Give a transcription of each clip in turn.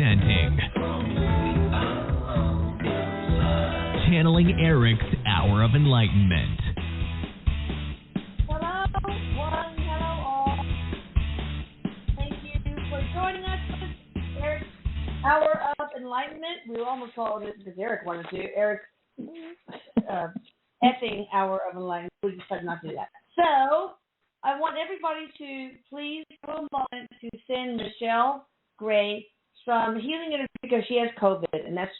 chanting, channeling Erik's hour of enlightenment. Hello, one, hello all. Thank you for joining us for Erik's hour of enlightenment. We almost called it, because Erik wanted to, Erik's effing hour of enlightenment. We decided not to do that. So, I want everybody to please take a moment to send Michelle Gray some healing energy because she has COVID, and that's,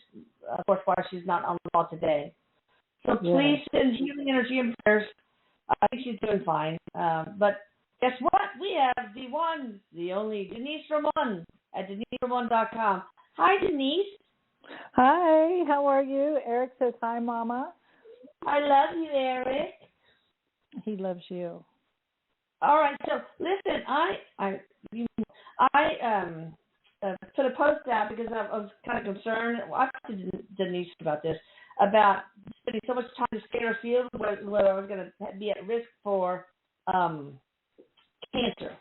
of course, why she's not on the call today. So please send healing energy and prayers. I think she's doing fine. But guess what? We have the one, the only, Denise Ramon at DeniseRamon.com. Hi, Denise. Hi, how are you? Erik says, hi, Mama. I love you, Erik. He loves you. All right, so listen, I put a post out because I was kind of concerned. Well, I talked to Denise about this, about spending so much time in the scalar field whether I was going to be at risk for cancer.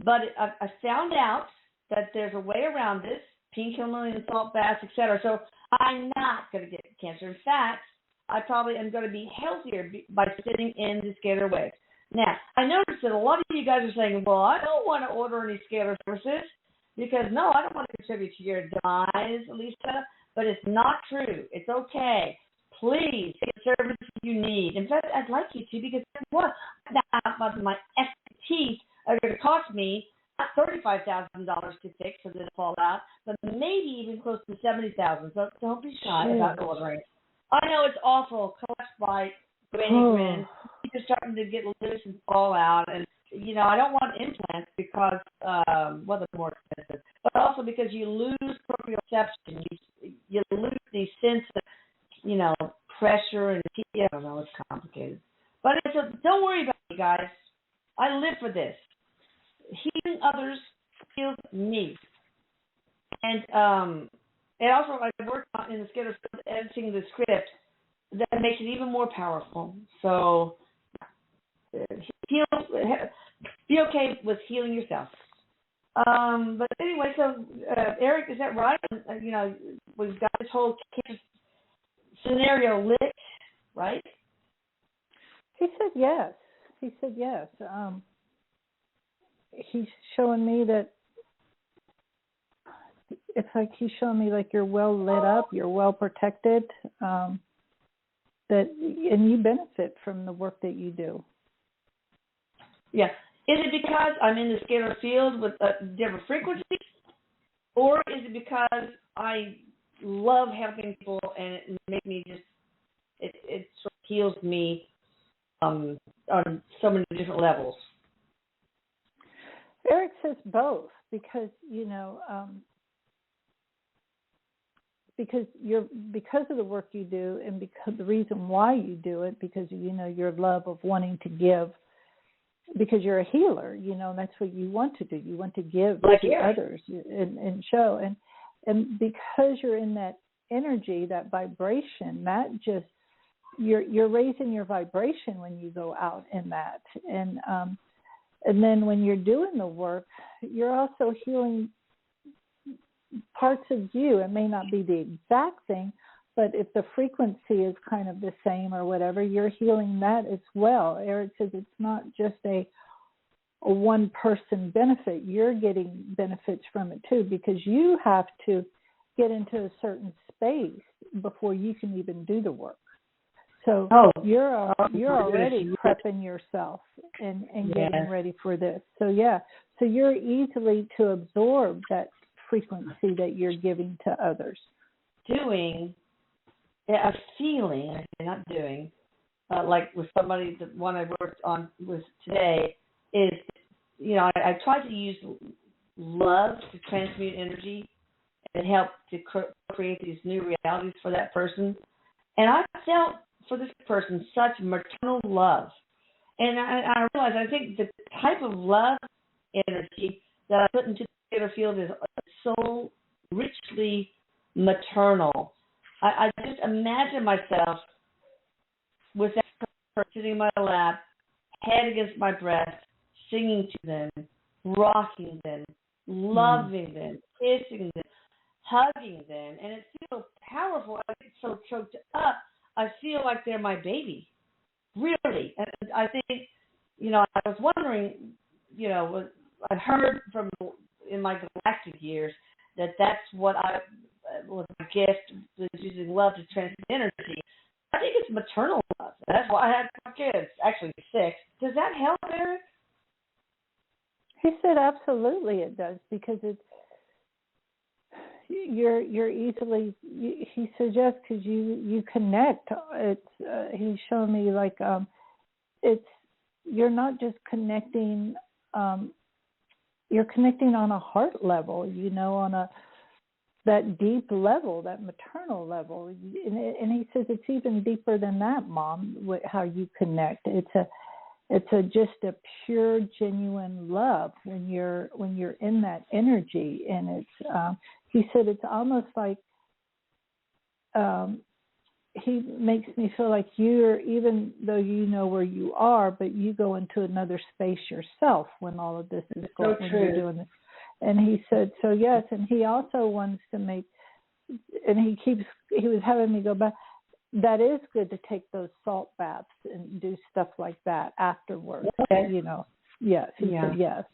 But I found out that there's a way around this, pink Himalayan salt baths, etc. So I'm not going to get cancer. In fact, I probably am going to be healthier by sitting in the scalar waves. Now, I noticed that a lot of you guys are saying, well, I don't want to order any scalar services because, no, I don't want to contribute to your demise, Lisa, but it's not true. It's okay. Please take the services you need. In fact, I'd like you to because what? My teeth are going to cost me not $35,000 to fix so that it fall out, but maybe even close to $70,000. So don't be shy about ordering. I know it's awful. Collect bite, grin. You're starting to get loose and fall out, and I don't want implants because they're more expensive, but also because you lose proprioception, you lose the sense of pressure and I don't know, it's complicated. But don't worry about it, guys. I live for this. Healing others heals me, and also I work on in the scalar editing the script that makes it even more powerful. So. Be okay with healing yourself. But anyway, so Erik, is that right? We've got this whole scenario lit, right? He said yes. He's showing me that it's like he's showing me like you're well lit up, you're well protected, and you benefit from the work that you do. Yeah. Is it because I'm in the scalar field with different frequencies, or is it because I love helping people and it makes me it sort of heals me on so many different levels? Erik says both because because of the work you do and because the reason why you do it, because your love of wanting to give. Because you're a healer, that's what you want to do. You want to give to others and show. And because you're in that energy, that vibration, that just, you're raising your vibration when you go out in that. And then when you're doing the work, you're also healing parts of you. It may not be the exact thing, but if the frequency is kind of the same or whatever, you're healing that as well. Erik says it's not just a one-person benefit. You're getting benefits from it too because you have to get into a certain space before you can even do the work. So you're already prepping yourself and getting ready for this. So so you're easily to absorb that frequency that you're giving to others. A feeling, not doing, like with somebody, the one I worked on with today, is, I tried to use love to transmute energy and help to create these new realities for that person. And I felt for this person such maternal love. And I realized, I think the type of love energy that I put into the scalar field is so richly maternal. I just imagine myself with that person sitting in my lap, head against my breast, singing to them, rocking them, loving them, kissing them, hugging them, and it feels powerful. I get so choked up. I feel like they're my baby, really. And I think, I was wondering, I've heard from in my galactic years that's what I was my gift, was using love to transmit energy. I think it's maternal love. That's why I had 4 kids, actually 6. Does that help, Erik? He said absolutely it does, because it's you're easily. He says yes, because you connect. It's he's showing me like it's you're not just connecting. You're connecting on a heart level, on that deep level, that maternal level, and he says it's even deeper than that, Mom. How you connect, it's just a pure, genuine love when you're in that energy, and it's. He said it's almost like he makes me feel like you're, even though you know where you are, but you go into another space yourself when all of this is going on. When you're doing this. And he said, so yes, and he also wants to make, and he was having me go back, that is good to take those salt baths and do stuff like that afterwards, okay. Yes, he said yes.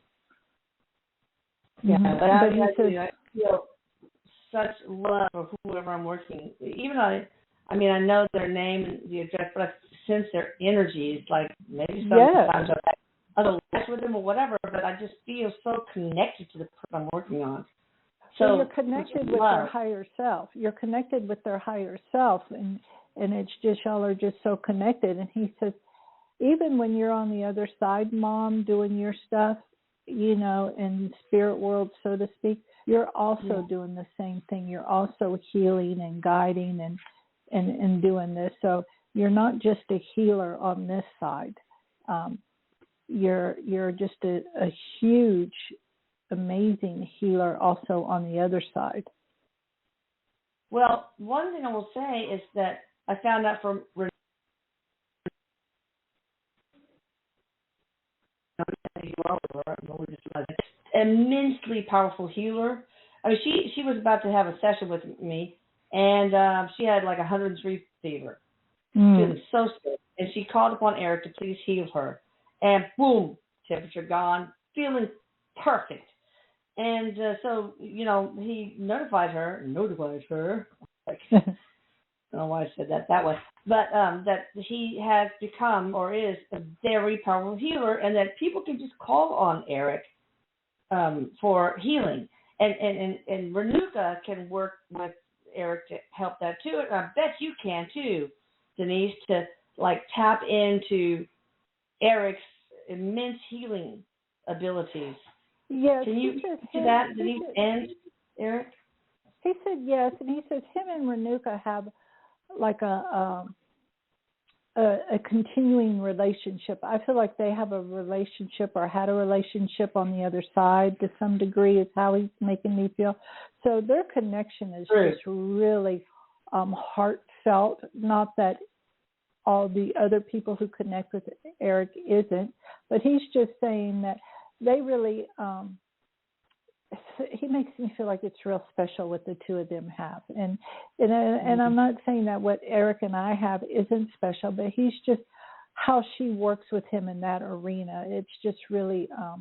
Yeah, but I feel such love for whoever I'm working. Even I know their name and the address, but I sense their energies. Like maybe sometimes I don't lash with them or whatever, but I just feel so connected to the person I'm working on. So you're connected with their higher self. You're connected with their higher self, and it's just y'all are just so connected. And he says, even when you're on the other side, Mom, doing your stuff, in spirit world, so to speak, you're also doing the same thing. You're also healing and guiding and doing this. So you're not just a healer on this side. You're just a huge, amazing healer also on the other side. Well, one thing I will say is that I found out from immensely powerful healer. I mean, she was about to have a session with me, and she had like 103 fever. She was so sick, and she called upon Erik to please heal her. And boom, temperature gone, feeling perfect. And so, he notified her. Like, I don't know why I said that way. But that he has become or is a very powerful healer, and that people can just call on Erik for healing. And Renuka can work with Erik to help that too. And I bet you can too, Denise, to like tap into Erik's immense healing abilities. Yes. Can you do that, Denise and Erik? He said yes, and he says him and Renuka have like a continuing relationship. I feel like they have a relationship or had a relationship on the other side to some degree, is how he's making me feel. So their connection is just really heartfelt. Not that all the other people who connect with Erik isn't, but he's just saying that they really, he makes me feel like it's real special what the two of them have. And I'm not saying that what Erik and I have isn't special, but he's just how she works with him in that arena. It's just really, of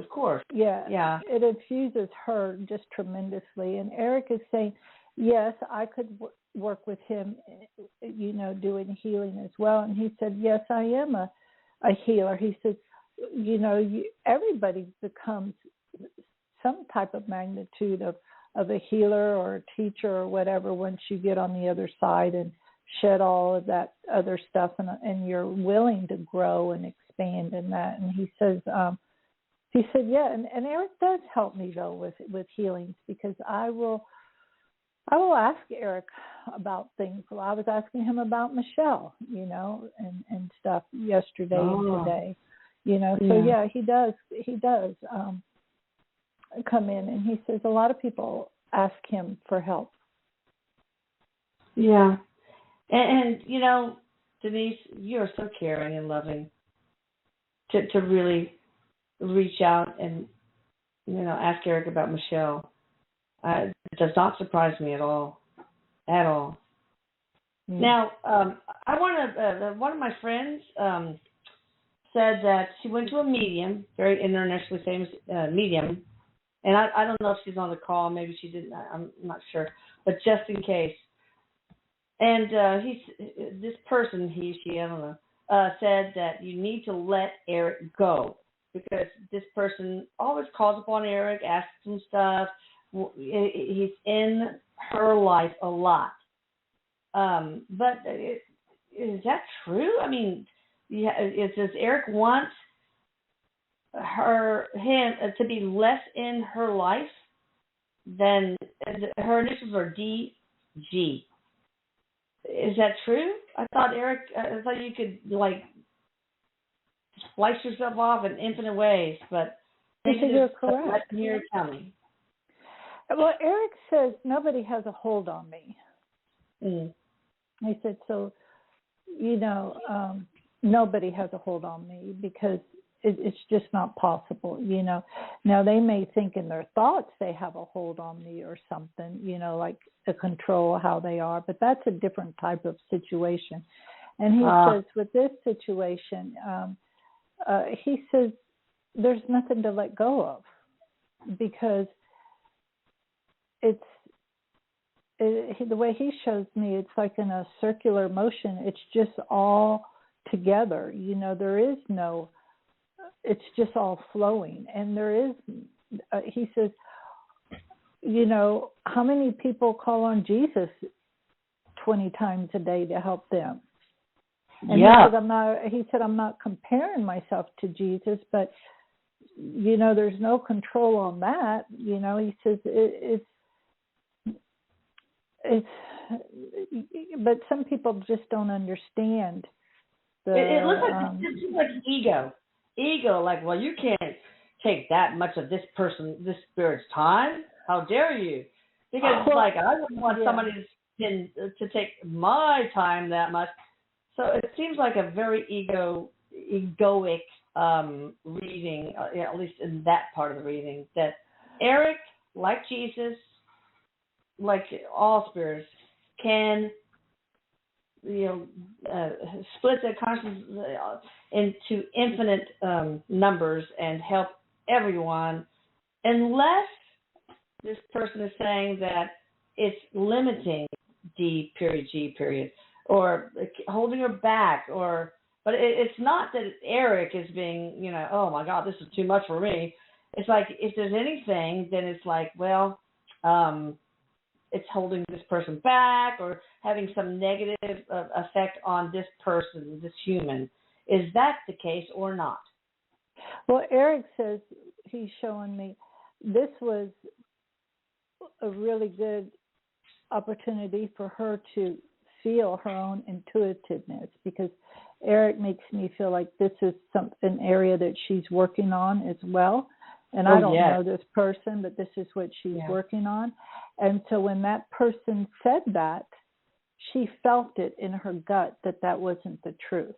course. Yeah. It infuses her just tremendously. And Erik is saying, yes, I could work with him, doing healing as well. And he said, yes, I am a healer. He said, everybody becomes some type of magnitude of a healer or a teacher or whatever once you get on the other side and shed all of that other stuff and you're willing to grow and expand in that. And he says, yeah, and Erik does help me though with healings, because I will ask Erik about things. Well, I was asking him about Michelle, and stuff yesterday and today. So yeah, he does come in, and he says a lot of people ask him for help. Yeah. And Denise, you're so caring and loving to really reach out and ask Erik about Michelle. It does not surprise me at all. At all. Mm. Now, I want to. One of my friends said that she went to a medium, very internationally famous medium, and I don't know if she's on the call. Maybe she didn't. I'm not sure, but just in case. And this person, he, she, I don't know, said that you need to let Erik go because this person always calls upon Erik, asks him stuff. He's in her life a lot. But is that true? I mean, does Erik want him to be less in her life than her initials are DG? Is that true? I thought you could splice yourself off in infinite ways, but you're correct. Let me tell me. Well, Erik says nobody has a hold on me. Mm. He said, so, nobody has a hold on me because it's just not possible, Now, they may think in their thoughts they have a hold on me or something, like to control how they are, but that's a different type of situation. And he says with this situation, he says there's nothing to let go of because the way he shows me, it's like in a circular motion. It's just all together. There is no, it's just all flowing. And there is, he says, how many people call on Jesus 20 times a day to help them? And he said, I'm not comparing myself to Jesus, but, there's no control on that. He says but some people just don't understand. It looks like ego. Ego, like, well, you can't take that much of this spirit's time. How dare you? Because I wouldn't want somebody to take my time that much. So it seems like a very egoic reading, at least in that part of the reading, that Erik, like Jesus, like all spirits, can split their consciousness into infinite numbers and help everyone, unless this person is saying that it's limiting D period G period or holding her back, but it's not that Erik is being oh my God, this is too much for me. It's like if there's anything, then it's like, well, it's holding this person back or having some negative effect on this person, this human. Is that the case or not? Well, Erik says, he's showing me, this was a really good opportunity for her to feel her own intuitiveness, because Erik makes me feel like this is an area that she's working on as well. And I don't know this person, but this is what she's working on. And so when that person said that, she felt it in her gut that wasn't the truth.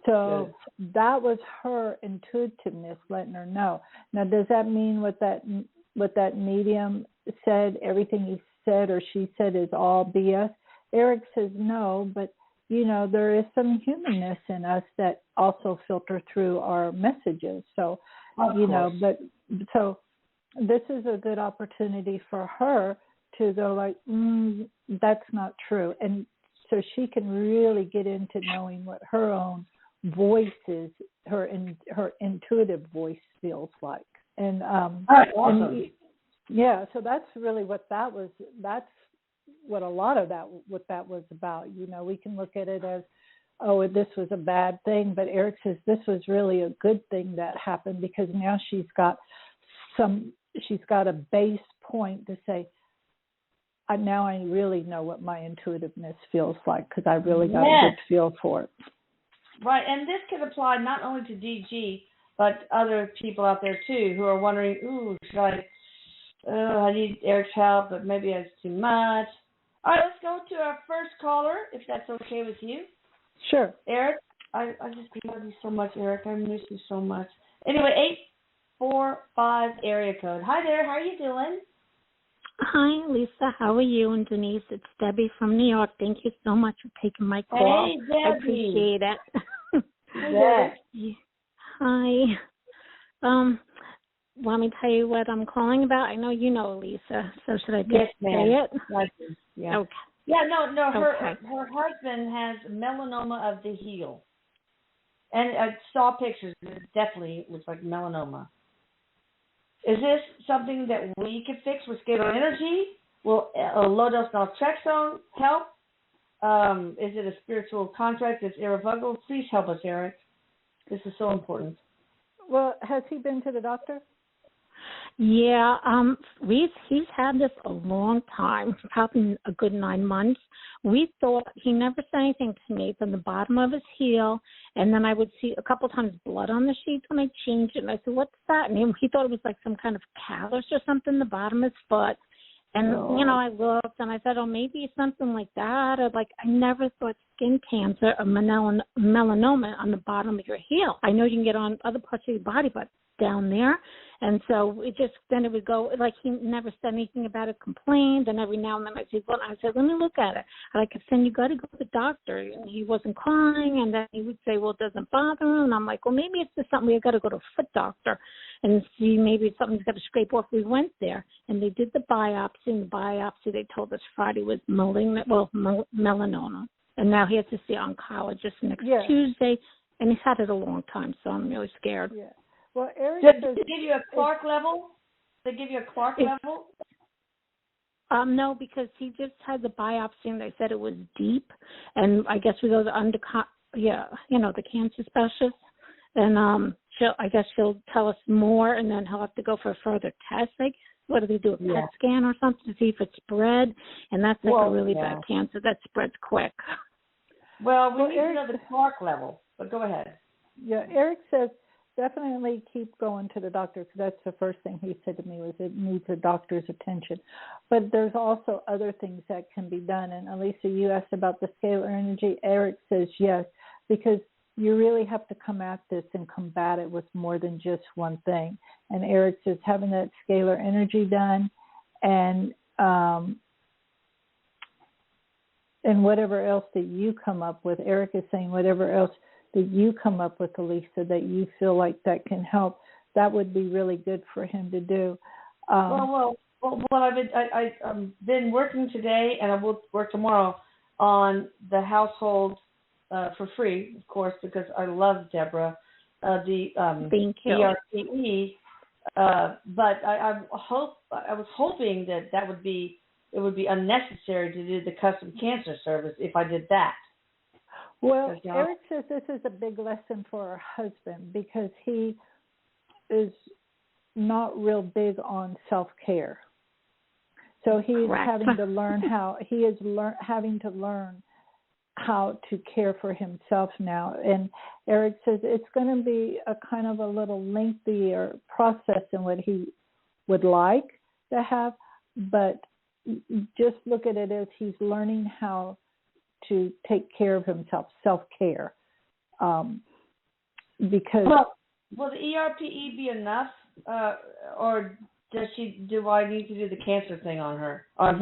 So that was her intuitiveness letting her know. Now, does that mean what that medium said, everything he said or she said is all BS? Erik says no, but there is some humanness in us that also filter through our messages. So, but so this is a good opportunity for her to go like, that's not true. And so she can really get into knowing what her own voice is, her intuitive voice feels like. And, awesome. So that's really what that was. That's what a lot of what that was about. We can look at it as, oh, this was a bad thing, but Erik says this was really a good thing that happened, because now she's got a base point to say, now I really know what my intuitiveness feels like, because I really got a good feel for it. Right, and this could apply not only to DG, but other people out there too who are wondering, should I need Erik's help, but maybe it's too much. All right, let's go to our first caller, if that's okay with you. Sure. Erik, I just love you so much, Erik. I miss you so much. Anyway, 645 area code. Hi there. How are you doing? Hi, Lisa. How are you? And Denise, it's Debbie from New York. Thank you so much for taking my call. Hey, Debbie. I appreciate it. Yes. Hi. Want me to tell you what I'm calling about? I know you know, Lisa. So should I just say it? Yeah. Okay. Yeah. No. Her husband has melanoma of the heel, and I saw pictures. It definitely looks like melanoma. Is this something that we can fix with scalar energy? Will a low dose naltrexone help? Is it a spiritual contract that's irrevocable? Please help us, Erik. This is so important. Well, has he been to the doctor? Yeah, he's had this a long time, probably a good 9 months. We thought he never said anything to me from the bottom of his heel, and then I would see a couple times blood on the sheets when I changed it, and I said, "What's that?" And he thought it was like some kind of callus or something in the bottom of his foot. And, I looked, and I said, maybe it's something like that. Or I never thought skin cancer or melanoma on the bottom of your heel. I know you can get on other parts of your body, but down there. And so then it would go, he never said anything about it, complained, and every now and then I said, let me look at it. And I kept saying, you got to go to the doctor. And he wasn't crying, and then he would say, well, it doesn't bother him. And I'm like, well, maybe it's just something, we've got to go to a foot doctor and see, maybe it's something he's got to scrape off. We went there, and they did the biopsy, and the biopsy, they told us Friday was melanoma. And now he has to see an oncologist next Tuesday, and he's had it a long time, so I'm really scared. Yeah. Well, Erik, did they give you a Clark level? Did they give you a Clark level? No, because he just had the biopsy, and they said it was deep. And I guess we go to the cancer specialist, and she'll tell us more, and then he'll have to go for a further test. What do they do? A PET scan or something to see if it's spread? And that's a really bad cancer that spreads quick. Well, we need to know the Clark level. But go ahead. Yeah, Erik says, definitely keep going to the doctor, because that's the first thing he said to me was it needs a doctor's attention. But there's also other things that can be done. And Elisa, you asked about the scalar energy. Erik says yes, because you really have to come at this and combat it with more than just one thing. And Erik says having that scalar energy done and whatever else that you come up with. Erik is saying whatever else that you come up with, Elisa, that you feel like that can help, that would be really good for him to do. Well, I've been working today, and I will work tomorrow on the household for free, of course, because I love Deborah, the ERPE. But I was hoping that it would be unnecessary to do the custom cancer service if I did that. Well, Erik says this is a big lesson for her husband, because he is not real big on self-care. So he's having to learn having to learn how to care for himself now. And Erik says it's going to be a kind of a little lengthier process than what he would like to have, but just look at it as he's learning how to take care of himself, self-care. Because will the ERPE be enough, or do I need to do the cancer thing on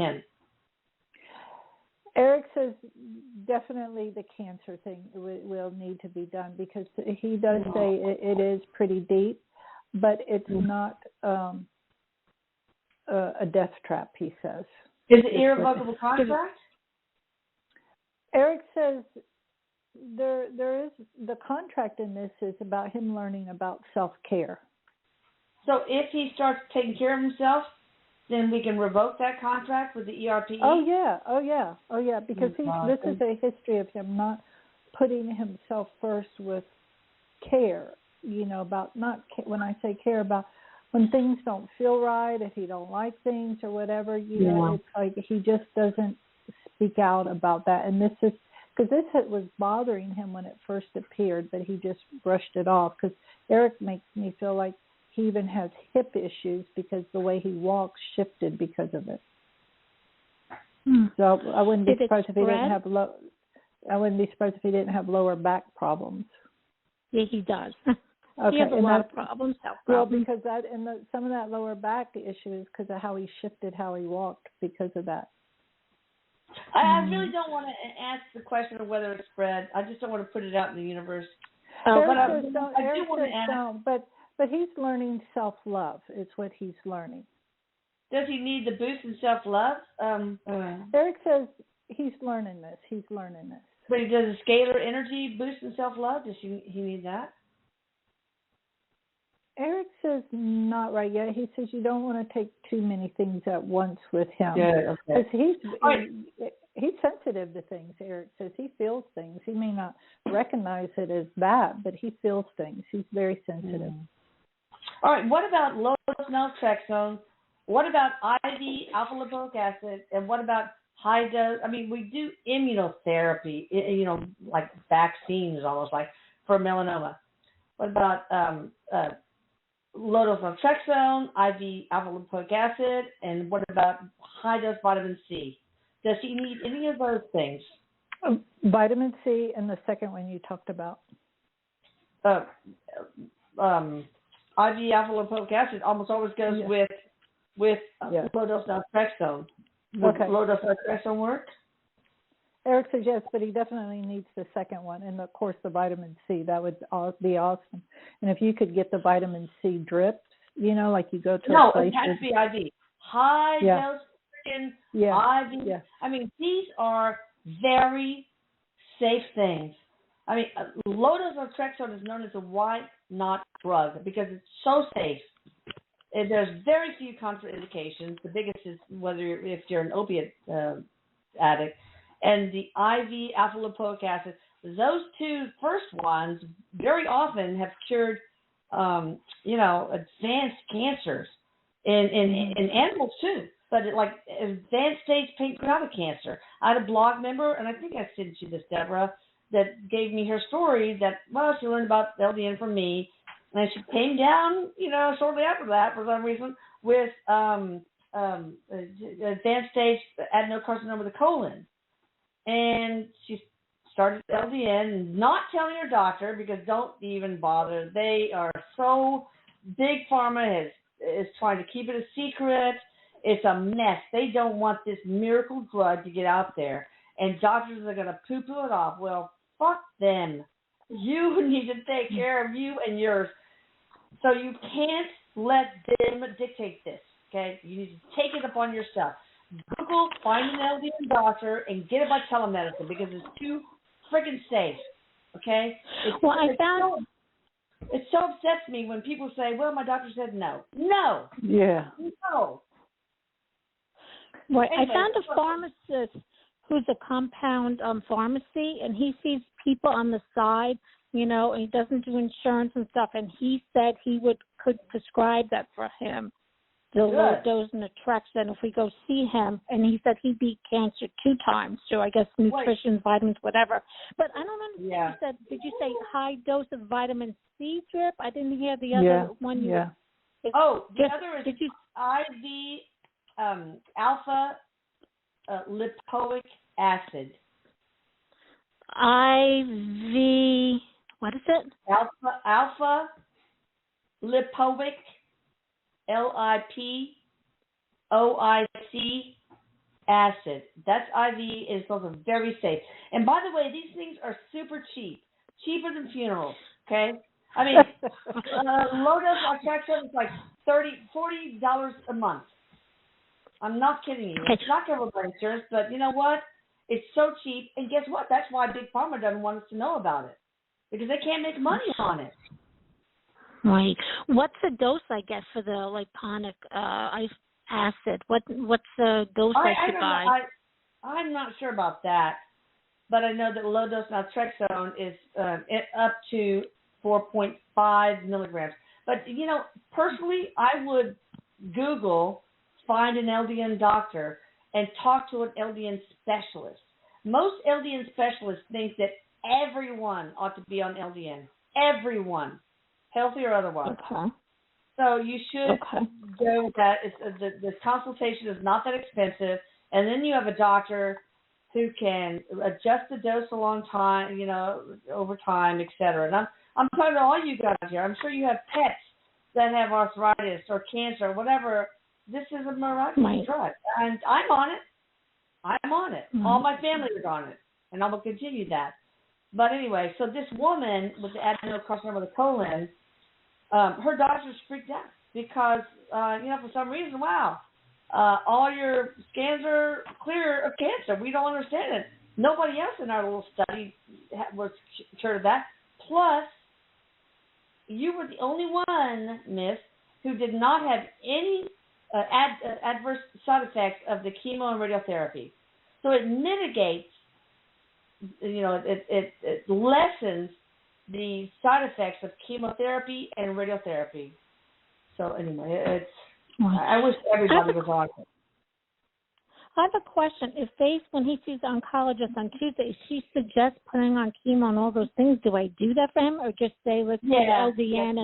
him? Erik says definitely the cancer thing will need to be done, because he does say it is pretty deep, but it's not a death trap, he says. Is it irrevocable contract? Erik says there is the contract in this is about him learning about self-care. So if he starts taking care of himself, then we can revoke that contract with the ERPE? Oh yeah, because this is a history of him not putting himself first with care, about when I say care, about when things don't feel right, if he don't like things or whatever, it's like he just doesn't speak out about that. And this is because this was bothering him when it first appeared, but he just brushed it off, because Erik makes me feel like he even has hip issues because the way he walks shifted because of it. So I wouldn't be surprised if he didn't have lower back problems. Yeah, he does. Okay. He has a lot of problems, health problems. Well, because that and some of that lower back issue is because of how he shifted, how he walked because of that. I really don't want to ask the question of whether it's spread. I just don't want to put it out in the universe. Eric says don't, but he's learning self-love. It's what he's learning. Does he need the boost in self-love? Eric says he's learning this. But he does a scalar energy boost in self-love? Does he need that? Eric says not right yet. He says you don't want to take too many things at once with him. Yeah, okay. Because he's sensitive to things. Eric says he feels things. He may not recognize it as that, but he feels things. He's very sensitive. All right. What about low dose naltrexone? What about IV alpha lipoic acid? And what about high dose? I mean, we do immunotherapy, like vaccines almost, like for melanoma. What about low dose naltrexone, IV alpha lipoic acid, and what about high dose vitamin C? Does he need any of those things? Vitamin C and the second one you talked about. IV alpha lipoic acid almost always goes with low dose naltrexone. Okay. Low dose naltrexone work? Eric says yes, but he definitely needs the second one, and of course the vitamin C. That would be awesome. And if you could get the vitamin C drips, like you go to a place. No, it has to be IV. High dose freaking IV. Yeah. I mean, these are very safe things. I mean, low dose naltrexone is known as a white knot drug because it's so safe. And there's very few contraindications. The biggest is if you're an opiate addict. And the IV alpha lipoic acid, those two first ones very often have cured, advanced cancers in animals too. But like advanced stage pancreatic cancer. I had a blog member, and I think I sent you this, Deborah, that gave me her story that, she learned about LDN from me. And she came down, shortly after that for some reason with advanced stage adenocarcinoma of the colon. And she started LDN, not telling her doctor because don't even bother. They are so big. Pharma is trying to keep it a secret. It's a mess. They don't want this miracle drug to get out there. And doctors are going to poo-poo it off. Well, fuck them. You need to take care of you and yours. So you can't let them dictate this, okay? You need to take it upon yourself. Google, find an LDN doctor, and get it by telemedicine because it's too freaking safe, okay? It so upsets me when people say, well, my doctor said no. No. Yeah. No. Well, anyway, I found a pharmacist who's a compound pharmacy, and he sees people on the side, and he doesn't do insurance and stuff, and he said he could prescribe that for him, the low dose naltrexone, if we go see him. And he said he beat cancer 2 times, so I guess nutrition, vitamins, whatever. But I don't understand. Yeah. You said, did you say high dose of vitamin C drip? I didn't hear the other one. The other is IV alpha lipoic acid. IV, what is it? Alpha lipoic, LIPOIC acid. That's IV. It's also very safe. And by the way, these things are super cheap, cheaper than funerals. Okay, I mean, low dose naltrexone is like $40 a month. I'm not kidding you. It's not covered by insurance, but you know what? It's so cheap, and guess what? That's why Big Pharma doesn't want us to know about it, because they can't make money on it. Right. What's the dose, I guess, for the lipoic acid? What's the dose I should buy? I'm not sure about that, but I know that low dose naltrexone is up to 4.5 milligrams. But, personally, I would Google, find an LDN doctor, and talk to an LDN specialist. Most LDN specialists think that everyone ought to be on LDN. Everyone, healthy or otherwise. Okay. So you should go with that. The consultation is not that expensive, and then you have a doctor who can adjust the dose along time, over time, et cetera. And I'm talking to all you guys here. I'm sure you have pets that have arthritis or cancer or whatever. This is a miraculous drug, and I'm on it. I'm on it. Mm-hmm. All my family is on it, and I will continue that. But anyway, so this woman with the adenocarcinoma of the colon, her doctors freaked out because, for some reason, all your scans are clear of cancer. We don't understand it. Nobody else in our little study was cured of that. Plus, you were the only one, Miss, who did not have any adverse side effects of the chemo and radiotherapy. So it mitigates, it lessens the side effects of chemotherapy and radiotherapy. So anyway, I wish everybody was on it. I have a question. If when he sees the oncologist on Tuesday, she suggests putting on chemo and all those things, do I do that for him or just say let's put LDN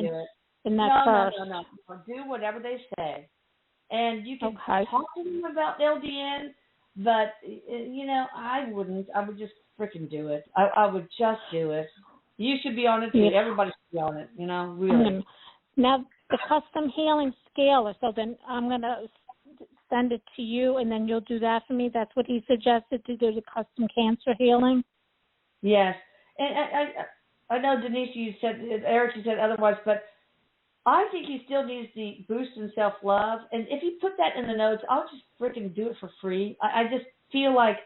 and that's first? No. Do whatever they say. And you can talk to them about LDN, but, I wouldn't. I would just freaking do it. I would just do it. You should be on it, too. Yeah. Everybody should be on it, really. Now, the custom healing scalar, so then I'm going to send it to you, and then you'll do that for me. That's what he suggested, to do the custom cancer healing? Yes. And I know, Denise, Erik, you said otherwise, but I think he still needs the boost in self-love. And if you put that in the notes, I'll just freaking do it for free. I just feel like,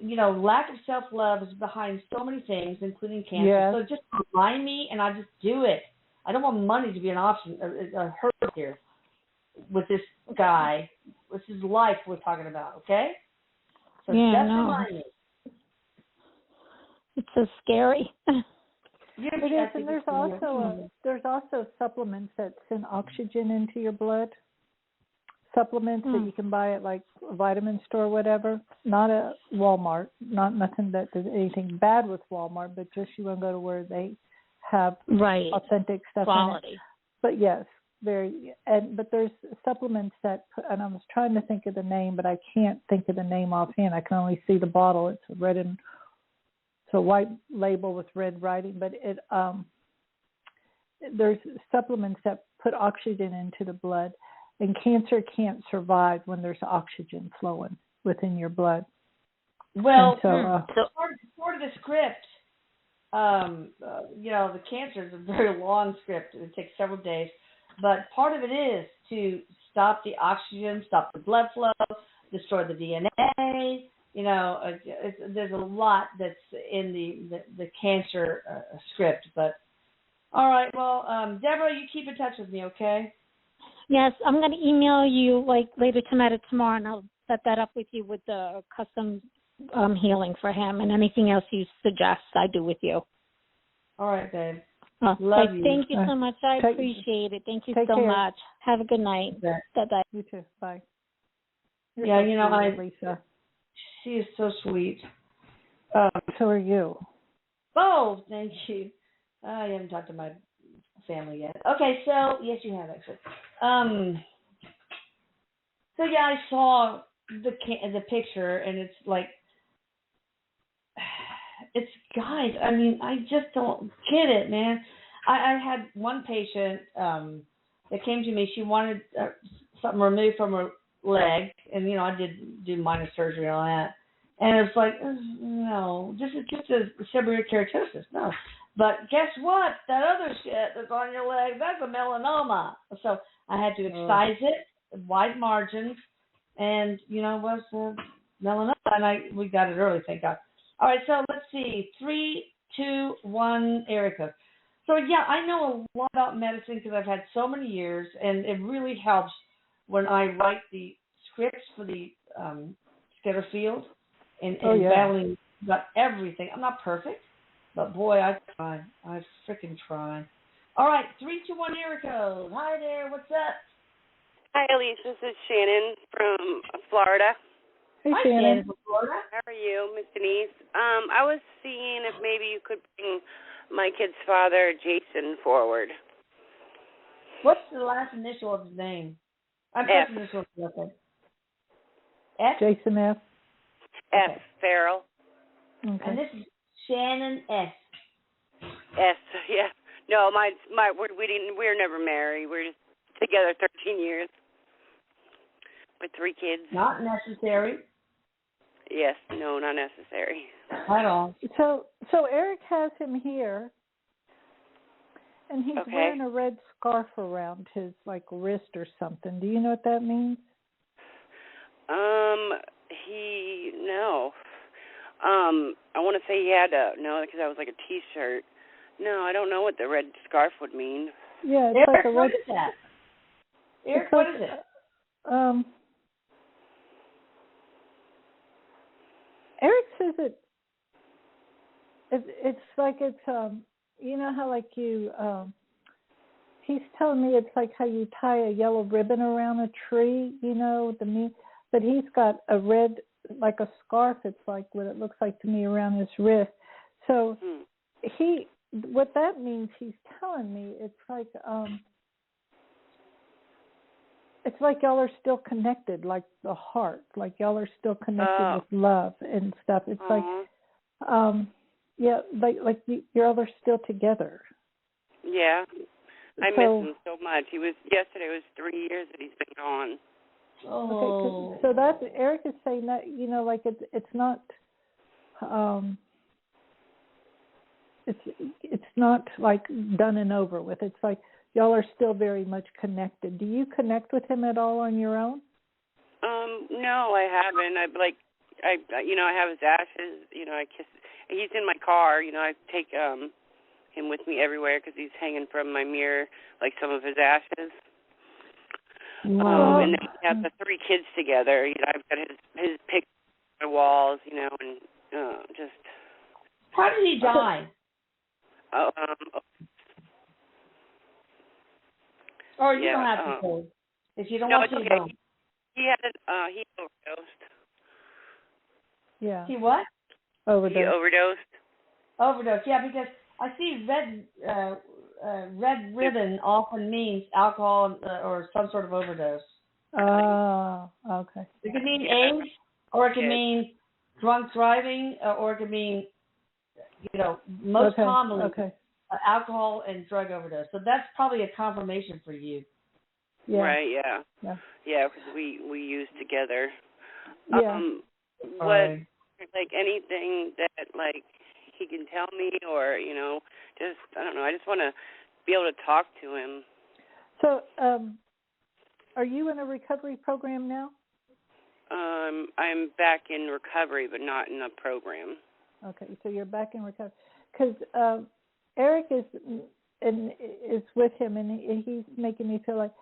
lack of self-love is behind so many things, including cancer. Yes. So just remind me, and I just do it. I don't want money to be an option, a hurdle here with this guy. This is life we're talking about, okay? So just remind me. It's so scary. It is, and there's also supplements that send oxygen into your blood. Supplements that you can buy at like a vitamin store or whatever. Not at Walmart. Nothing that does anything bad with Walmart, but just you want to go to where they have authentic stuff quality. In it. But yes, but there's supplements that, and I was trying to think of the name, but I can't think of the name offhand. I can only see the bottle. It's red and so white label with red writing, but there's supplements that put oxygen into the blood, and cancer can't survive when there's oxygen flowing within your blood. Well, part of the script, the cancer is a very long script. It takes several days, but part of it is to stop the oxygen, stop the blood flow, destroy the DNA. There's a lot that's in the cancer script. But all right, well, Deborah, you keep in touch with me, okay? Yes, I'm going to email you like later tonight or tomorrow, and I'll set that up with you with the custom healing for him, and anything else you suggest, I do with you. All right, babe. Love you. Thank you so much. I appreciate it. Thank you so much. Have a good night. Bye-bye. You too. Bye. Lisa. She is so sweet. So are you. Oh, thank you. I haven't talked to my family yet. Okay, so yes, you have actually. So yeah, I saw the picture, and it's like, it's guys. I mean, I just don't get it, man. I had one patient that came to me. She wanted something removed from her leg, and I did do minor surgery and all that, and it's like, no, this is just a seborrheic keratosis, no. But guess what? That other shit that's on your leg, that's a melanoma. So I had to excise it, wide margins, and was melanoma, and we got it early, thank God. All right, so let's see, 3, 2, 1, Erica. So yeah, I know a lot about medicine because I've had so many years, and it really helps when I write the scripts for the scalar field and battling about everything. I'm not perfect, but boy, I try. I freaking try. All right, 3, 2, 1, Erica. Hi there, what's up? Hi, Elise. This is Shannon from Florida. Hey, Hi, Shannon. From Florida. How are you, Miss Denise? I was seeing if maybe you could bring my kid's father, Jason, forward. What's the last initial of his name? I'm F. first initial of nothing. F? Jason F. F. Farrell. Okay. And this is Shannon S. Yes, yeah. No, we were never married. We're just together 13 years with 3 kids. Not necessary. Yes, no, not necessary. At all. So Erik has him here, and he's wearing a red scarf around his wrist or something. Do you know what that means? No. I want to say he had because that was like a T-shirt. No, I don't know what the red scarf would mean. Yeah, it's Erik, like a red. what is that? Erik, what is it? Erik says it's like it's you know how you he's telling me it's like how you tie a yellow ribbon around a tree, but he's got a red, like a scarf. It's like what it looks like to me around his wrist. So what that means, he's telling me it's like y'all are still connected, like the heart, like y'all are still connected with love and stuff. It's like y'all are still together. Yeah. I miss him so much. Yesterday was 3 years that he's been gone. Oh. Okay, so that's Erik is saying that it's not it's not like done and over with. It's like y'all are still very much connected. Do you connect with him at all on your own? No, I haven't. I have his ashes. I kiss. He's in my car. I take him with me everywhere because he's hanging from my mirror, like some of his ashes. Wow. And then we have the 3 kids together. I've got his pictures on the walls, and just. How did he die? Or you don't have to say. If you don't want to, you don't. He overdosed. Yeah. He what? Overdosed. He overdosed. Overdose, yeah, because I see red ribbon often means alcohol or some sort of overdose. Oh, okay. It could mean AIDS, or it could mean drunk driving, or it could mean, most commonly alcohol and drug overdose. So that's probably a confirmation for you. Yeah. Right, yeah. Yeah, because we used together. Yeah. What, anything that, he can tell me or, just, I don't know, I just want to be able to talk to him. So, are you in a recovery program now? I'm back in recovery, but not in a program. Okay, so you're back in recovery. Because Erik is with him, and he's making me feel like,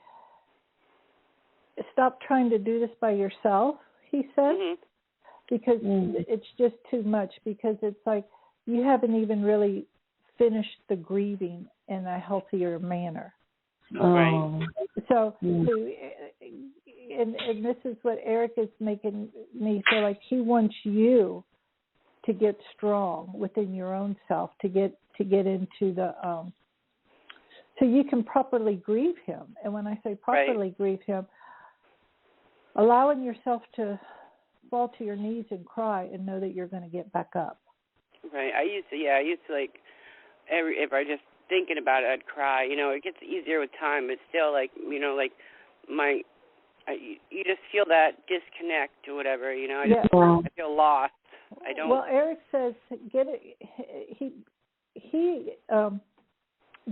stop trying to do this by yourself, he said, because it's just too much, because it's like you haven't even really finished the grieving in a healthier manner. Right. So and this is what Erik is making me feel like. He wants you to get strong within your own self, to get into the so you can properly grieve him. And when I say properly grieve him, allowing yourself to fall to your knees and cry and know that you're going to get back up. Right. I used to if I just thinking about it, I'd cry. It gets easier with time, but still, you just feel that disconnect or whatever. I feel lost. I don't. Well, Erik says get it.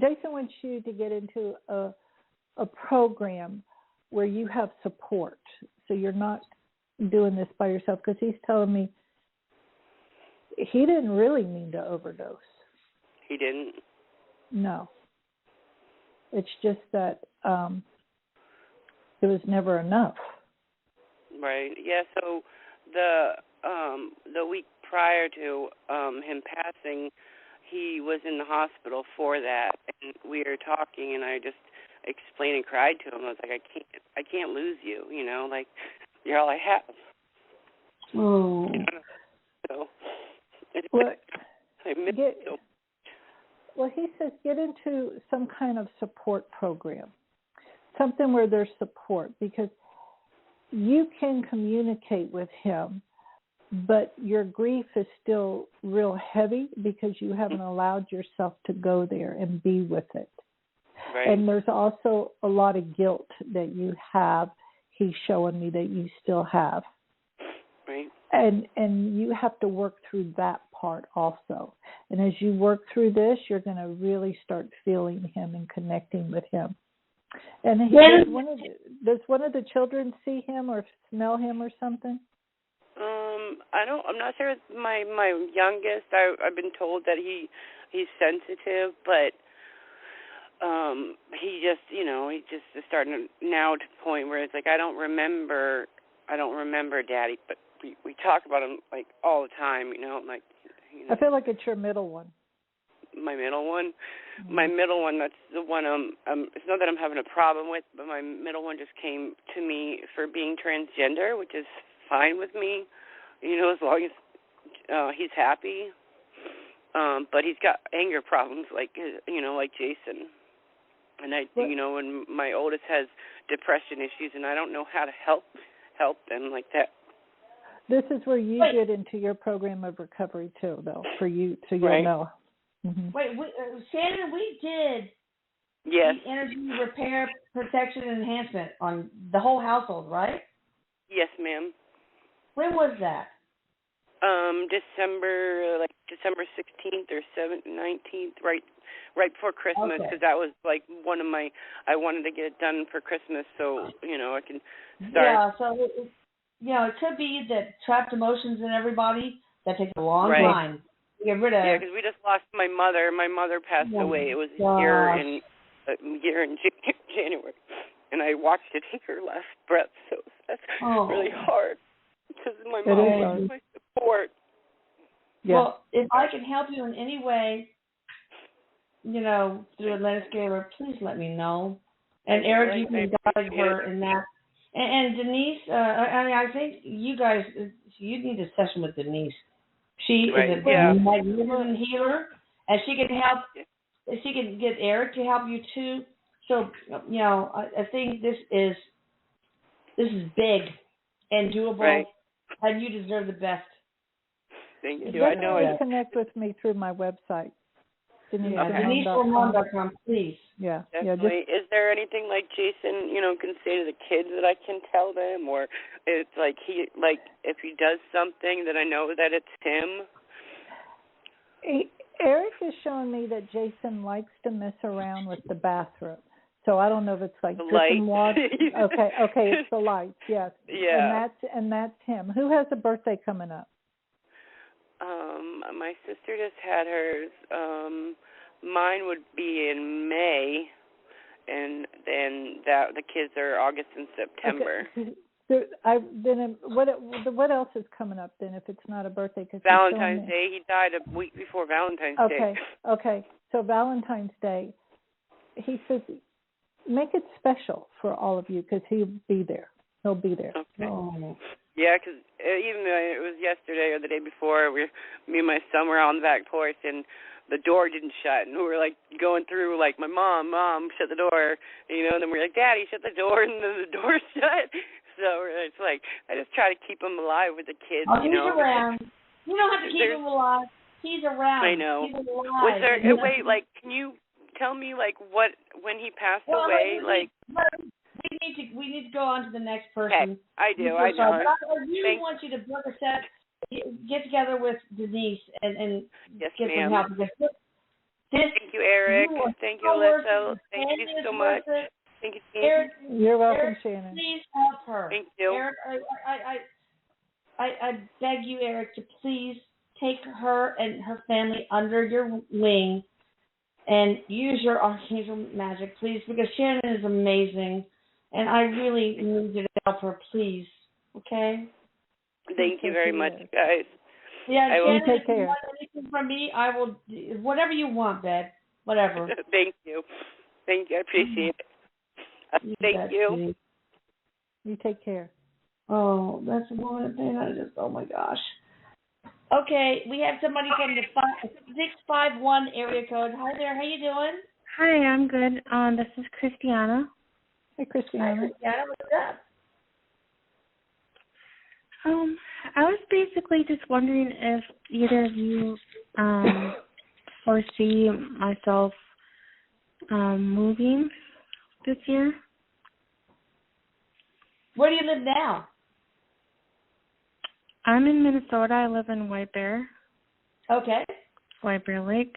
Jason wants you to get into a program where you have support, so you're not doing this by yourself. Because he's telling me he didn't really mean to overdose. He didn't? No. It's just that it was never enough. Right. Yeah, so the week prior to him passing, he was in the hospital for that, and we were talking, and I just explained and cried to him. I was like, I can't lose you, you're all I have. Oh. So, I miss you. Well, he says get into some kind of support program, something where there's support, because you can communicate with him, but your grief is still real heavy because you haven't allowed yourself to go there and be with it. Right. And there's also a lot of guilt that you have. He's showing me that you still have. Right. And you have to work through that part also. And as you work through this, you're going to really start feeling him and connecting with him. And does one of the children see him or smell him or something? I'm not sure. It's my youngest. I've been told that he's sensitive, but he just is starting now to the point where it's like I don't remember Daddy, but we talk about him like all the time, like. I feel like it's your middle one. My middle one? Mm-hmm. My middle one, that's the one it's not that I'm having a problem with, but my middle one just came to me for being transgender, which is fine with me, as long as he's happy. But he's got anger problems like Jason. And and my oldest has depression issues, and I don't know how to help them like that. This is where you get into your program of recovery too, though, for you, so you'll know. Mm-hmm. Wait, Shannon, we did the energy repair, protection, and enhancement on the whole household, right? Yes, ma'am. When was that? December 16th or 19th, right before Christmas, because that was like one of my. I wanted to get it done for Christmas, so I can start. Yeah, so it could be that trapped emotions in everybody that takes a long time to get rid of. Yeah, because we just lost my mother. My mother passed away. It was here in January, and I watched her take her last breath. So that's really hard because my mom was my support. Yeah. Well, if I can help you in any way, through Atlantic Scalar, please let me know. And Eric, you can guide her in that. And Denise, I think you guys, you need a session with Denise. She is a magnificent healer, and she can help. She can get Eric to help you too. So I think this is big and doable, and you deserve the best. Thank you. I know it. Connect with me through my website. DeniseForMom.com, please. Yeah. Definitely. Is there anything like Jason, can say to the kids that I can tell them, or it's like if he does something that I know that it's him? Eric is showing me that Jason likes to mess around with the bathroom. So I don't know if it's like dripping water. Okay, it's the lights. Yes. Yeah. And that's him. Who has a birthday coming up? My sister just had hers. Mine would be in May, and then the kids are August and September. Okay. What else is coming up then? If it's not a birthday, because Valentine's Day. He died a week before Valentine's Day. Okay. So Valentine's Day, he says, make it special for all of you because he'll be there. He'll be there. Okay. Oh. Yeah, because even it was yesterday or the day before, me and my son were on the back porch, and the door didn't shut, and we were like going through, like, my mom, shut the door, and then we're like, Daddy, shut the door, and then the door shut. So it's like I just try to keep him alive with the kids. He's around. You don't have to keep him alive. He's around. I know. He's alive. Was there a way? Like, can you tell me what when he passed away? We need to go on to the next person. Okay, I do. I know. But I really want you to book a set, get together with Denise, and get some help. Thank you, Eric. Thank you, Alyssa. Thank you so much. Thank you, Eric. You're welcome, Eric, Shannon. Please help her. Thank you. Eric, I beg you, Eric, to please take her and her family under your wing and use your archangel magic, please, because Shannon is amazing. And I really need you to help her, please. Okay? Thank you very much, guys. Yeah, Shannon, take care. If you want anything from me, I will, whatever you want, babe. Whatever. Thank you. Thank you. I appreciate it. Thank you. You take care. Oh, that's a woman of pain. Oh my gosh. Okay, we have somebody from the 651 area code. Hi there. How you doing? Hi, I'm good. This is Christiana. Hey, Christiana. Hi, Christiana. What's up? I was basically just wondering if either of you foresee myself moving this year. Where do you live now? I'm in Minnesota. I live in White Bear. Okay. White Bear Lake.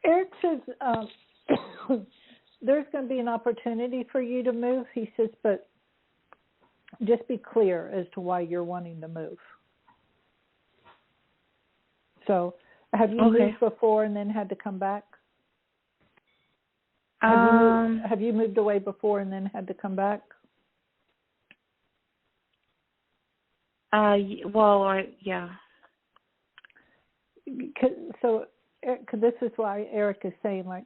Erik says there's going to be an opportunity for you to move. He says, but just be clear as to why you're wanting to move. So have you moved before and then had to come back? Have you moved away before and then had to come back? Yeah. So this is why Erik is saying, like,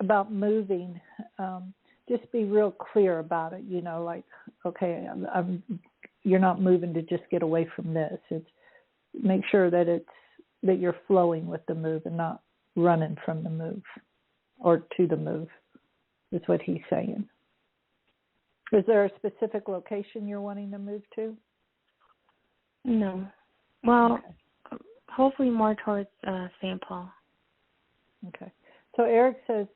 about moving, just be real clear about it. You know, like, okay, you're not moving to just get away from this. It's make sure that you're flowing with the move and not running from the move or to the move. Is what he's saying. Is there a specific location you're wanting to move to? No. Well, hopefully more towards St. Paul. Okay. So Erik says,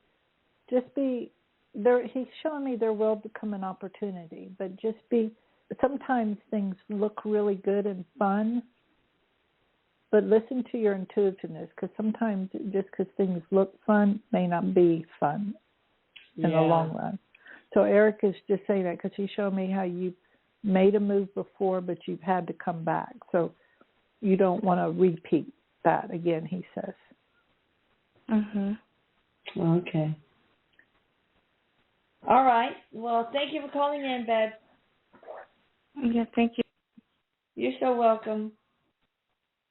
just be there. He's showing me there will become an opportunity, but just be. Sometimes things look really good and fun, but listen to your intuitiveness, because sometimes just because things look fun may not be fun in the long run. So Erik is just saying that because he showed me how you made a move before, but you've had to come back. So you don't want to repeat that again, he says. Okay. All right. Well, thank you for calling in, Beth. Yeah, thank you. You're so welcome.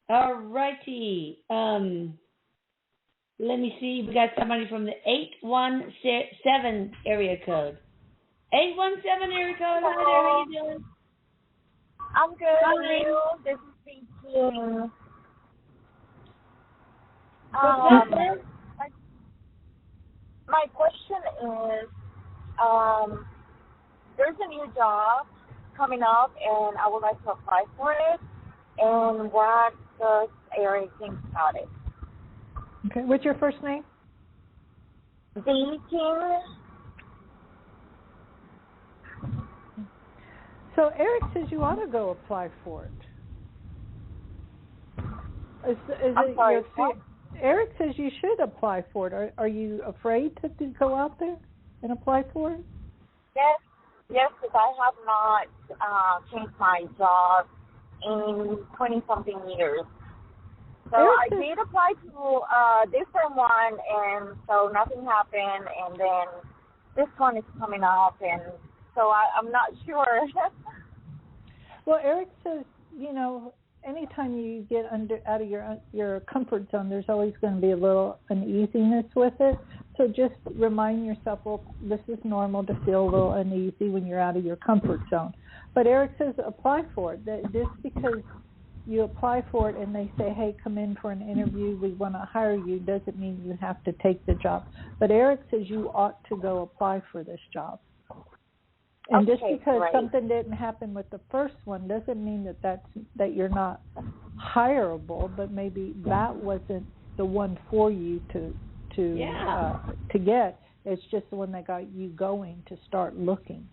All righty. Let me see. We got somebody from the 817 area code. 817 area code. Hi there. How you doing? I'm good. How are you? This is speaking. My question is, there's a new job coming up, and I would like to apply for it. And what does Erik think about it? Okay. What's your first name? Dating. So Erik says you ought to go apply for it. I'm sorry. Erik says you should apply for it. Are you afraid to go out there and apply for it? Yes, because I have not changed my job in 20-something years. So I did apply to a different one, and so nothing happened, and then this one is coming up, and so I'm not sure. Well, Erik says, you know, anytime you get out of your comfort zone, there's always going to be a little uneasiness with it. So just remind yourself, well, this is normal to feel a little uneasy when you're out of your comfort zone. But Erik says apply for it. That just because you apply for it and they say, hey, come in for an interview, we want to hire you, doesn't mean you have to take the job. But Erik says you ought to go apply for this job. And just because something didn't happen with the first one doesn't mean that you're not hireable, but maybe that wasn't the one for you to get. It's just the one that got you going to start looking.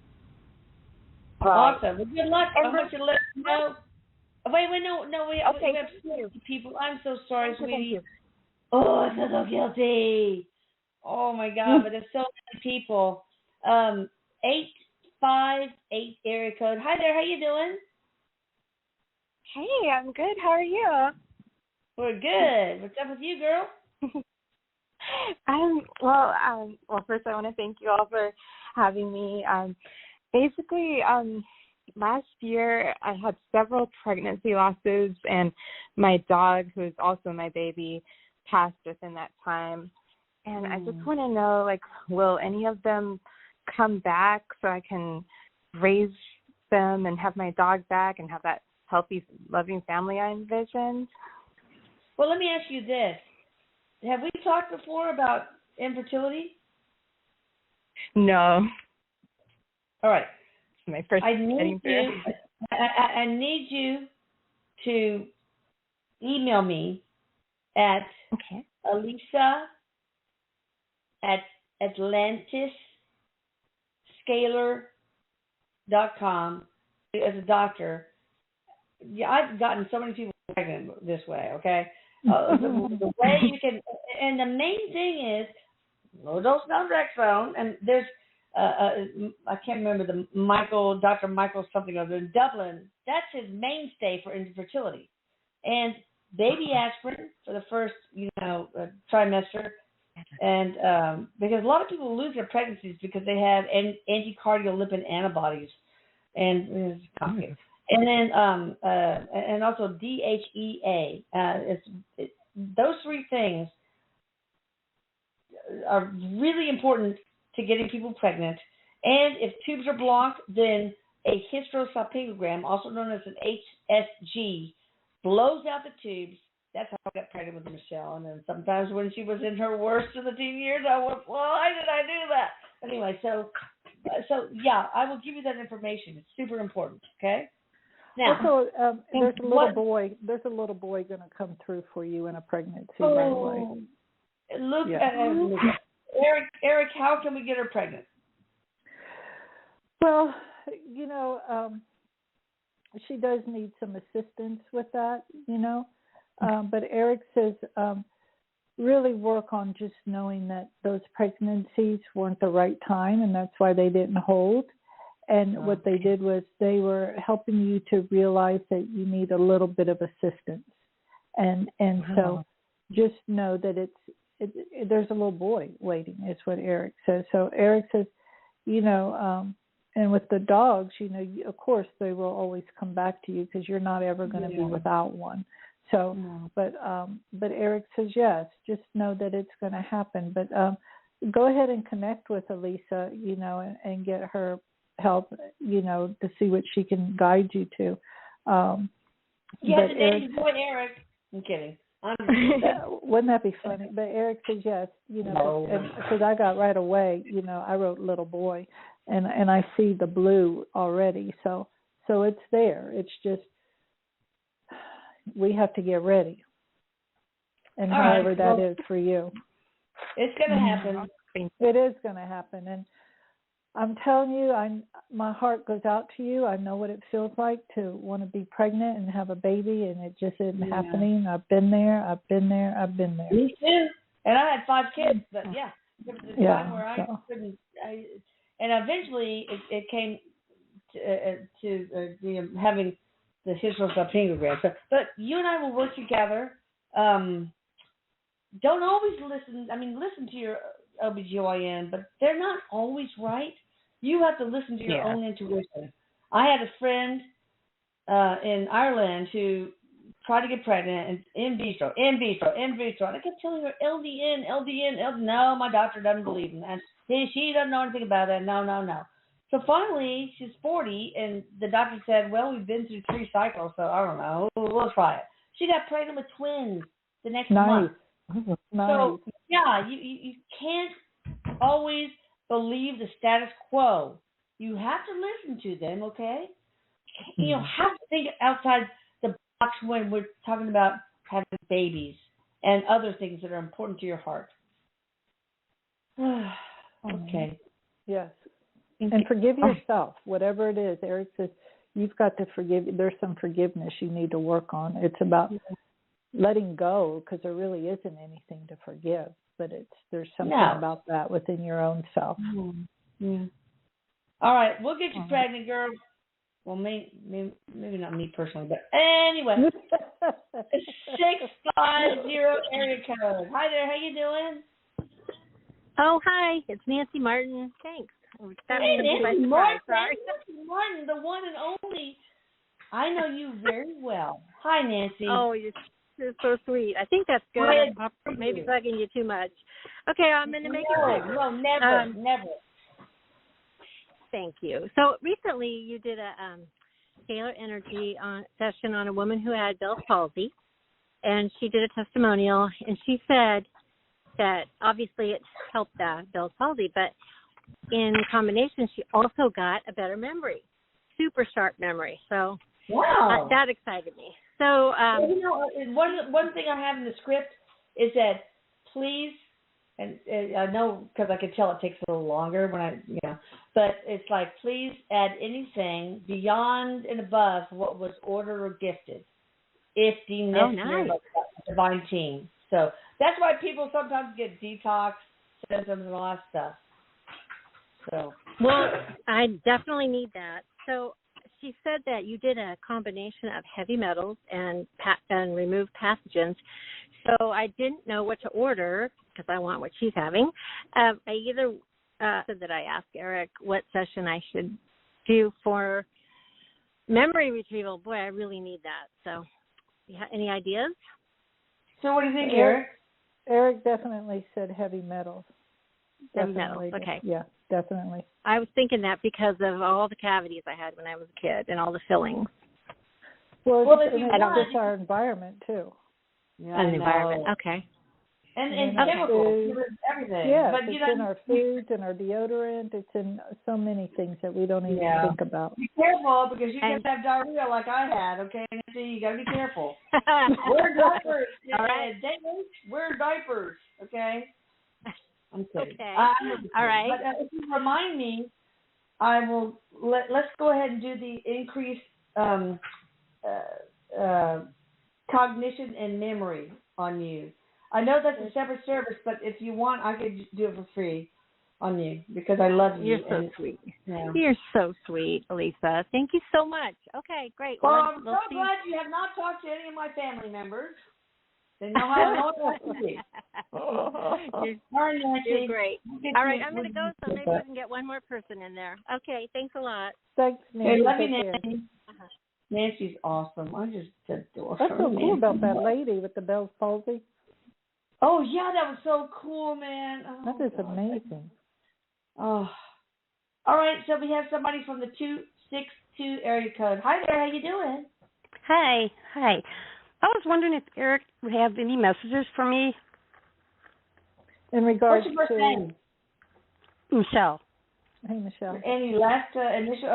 Awesome. Well, good luck. I want you to let me know. Wait, no. We have so many people. I'm so sorry, sweetie. Oh, I feel so guilty. Oh, my God. But there's so many people. 858 area code. Hi there. How you doing? Hey, I'm good. How are you? We're good. What's up with you, girl? Well, first I want to thank you all for having me. Basically, last year I had several pregnancy losses, and my dog, who is also my baby, passed within that time. And I just want to know, like, will any of them come back so I can raise them and have my dog back and have that healthy, loving family I envisioned? Well, let me ask you this. Have we talked before about infertility? No. All right. my first I need through. I need you to email me at Alisa at AtlantisScalar.com as a doctor. Yeah, I've gotten so many people pregnant this way, okay? The way you can, and the main thing is low dose naltrexone, and there's, I can't remember Dr. Michael something other in Dublin. That's his mainstay for infertility. And baby aspirin for the first, trimester. And because a lot of people lose their pregnancies because they have anticardial lipid antibodies. And and then and also DHEA. Those three things are really important to getting people pregnant. And if tubes are blocked, then a hysterosalpingogram, also known as an HSG, blows out the tubes. That's how I got pregnant with Michelle. And then sometimes when she was in her worst of the teen years, I went, why did I do that? Anyway, so yeah, I will give you that information. It's super important. Okay. Now, also, there's a little boy. There's a little boy going to come through for you in a pregnancy, by the way. Look at Erik. How can we get her pregnant? Well, she does need some assistance with that, but Erik says really work on just knowing that those pregnancies weren't the right time, and that's why they didn't hold. And what they did was they were helping you to realize that you need a little bit of assistance. And so just know that there's a little boy waiting, is what Erik says. So Erik says, and with the dogs, of course they will always come back to you because you're not ever going to be without one. So, but Erik says, yes, just know that it's going to happen. But go ahead and connect with Alisa, and get her help, to see what she can guide you to. Yes, boy, Erik. I'm kidding. Wouldn't that be funny? But Erik says yes, because I got right away, I wrote little boy, and I see the blue already. So it's there. It's just we have to get ready, and however that is for you. It's going to happen. It is going to happen, and I'm telling you, my heart goes out to you. I know what it feels like to want to be pregnant and have a baby, and it just isn't happening. I've been there. Me too. And I had 5 kids, but there was a time where I couldn't. And eventually, it came to having the hysterosalpingogram. But you and I will work together. Don't always listen. I mean, listen to your OBGYN, but they're not always right. You have to listen to your own intuition. I had a friend in Ireland who tried to get pregnant, and in vitro. And I kept telling her LDN. No, my doctor doesn't believe in that. She doesn't know anything about that. No. So finally, she's 40, and the doctor said, well, we've been through 3 cycles, so I don't know. We'll try it. She got pregnant with twins the next month. Nice. So, you can't always believe the status quo. You have to listen to them, okay? You have to think outside the box when we're talking about having babies and other things that are important to your heart. Okay. Yes. And forgive yourself, whatever it is. Erik says you've got to forgive. There's some forgiveness you need to work on. It's about letting go, because there really isn't anything to forgive, but there's something about that within your own self. Yeah. All right, we'll get you pregnant, girl. Well, maybe not me personally, but anyway. 650 area code. Hi there, how you doing? Oh, hi, it's Nancy Martin. Thanks. Hey, Nancy Martin, the one and only. I know you very well. Hi, Nancy. Oh, you're so sweet. I think that's good. I'm maybe bugging you too much. Okay, I'm going to make it quick. No, never. Thank you. So recently you did a scalar energy session on a woman who had Bell's palsy, and she did a testimonial, and she said that obviously it helped Bell's palsy, but in combination she also got a better memory. super sharp memory. So wow, that excited me. So one thing I have in the script is that please, and I know because I can tell it takes a little longer when but it's like please add anything beyond and above what was ordered or gifted, if deemed necessary by the divine team. So that's why people sometimes get detox symptoms and all that stuff. So well, I definitely need that. So she said that you did a combination of heavy metals and removed pathogens. So I didn't know what to order because I want what she's having. I either said that I asked Erik what session I should do for memory retrieval. Boy, I really need that. So, any ideas? So, what do you think, Erik? Erik definitely said heavy metals. Heavy metals. Okay. Yeah, definitely. I was thinking that because of all the cavities I had when I was a kid and all the fillings. Well, it's our environment too. Yeah, and the environment. Okay. And chemicals, everything. Yeah, but it's in our foods and our deodorant. It's in so many things that we don't even think about. Be careful because you can have diarrhea like I had. Okay, so you got to be careful. Wear diapers. All right. Wear diapers. Okay. I'm kidding. Okay. All right. But if you remind me, I will. Let's go ahead and do the increased cognition and memory on you. I know that's a separate service, but if you want, I could do it for free on you because I love you. You're so sweet. Yeah. You're so sweet, Lisa. Thank you so much. Okay, great. Well, I'm so glad you have not talked to any of my family members. They know how to know what to do. You're great. All right, I'm going to go so maybe we can get one more person in there. Okay, thanks a lot. Thanks, Nancy. Love you, Nancy. Nancy's awesome. I just adore her. That's so cool about that lady with the Bell's palsy. Oh, yeah, that was so cool, man. Oh, that is amazing. Oh. All right, so we have somebody from the 262 area code. Hi there, how you doing? Hi. I was wondering if Erik would have any messages for me. In regards to... What's your first name? Michelle. Hey, Michelle. Any last initial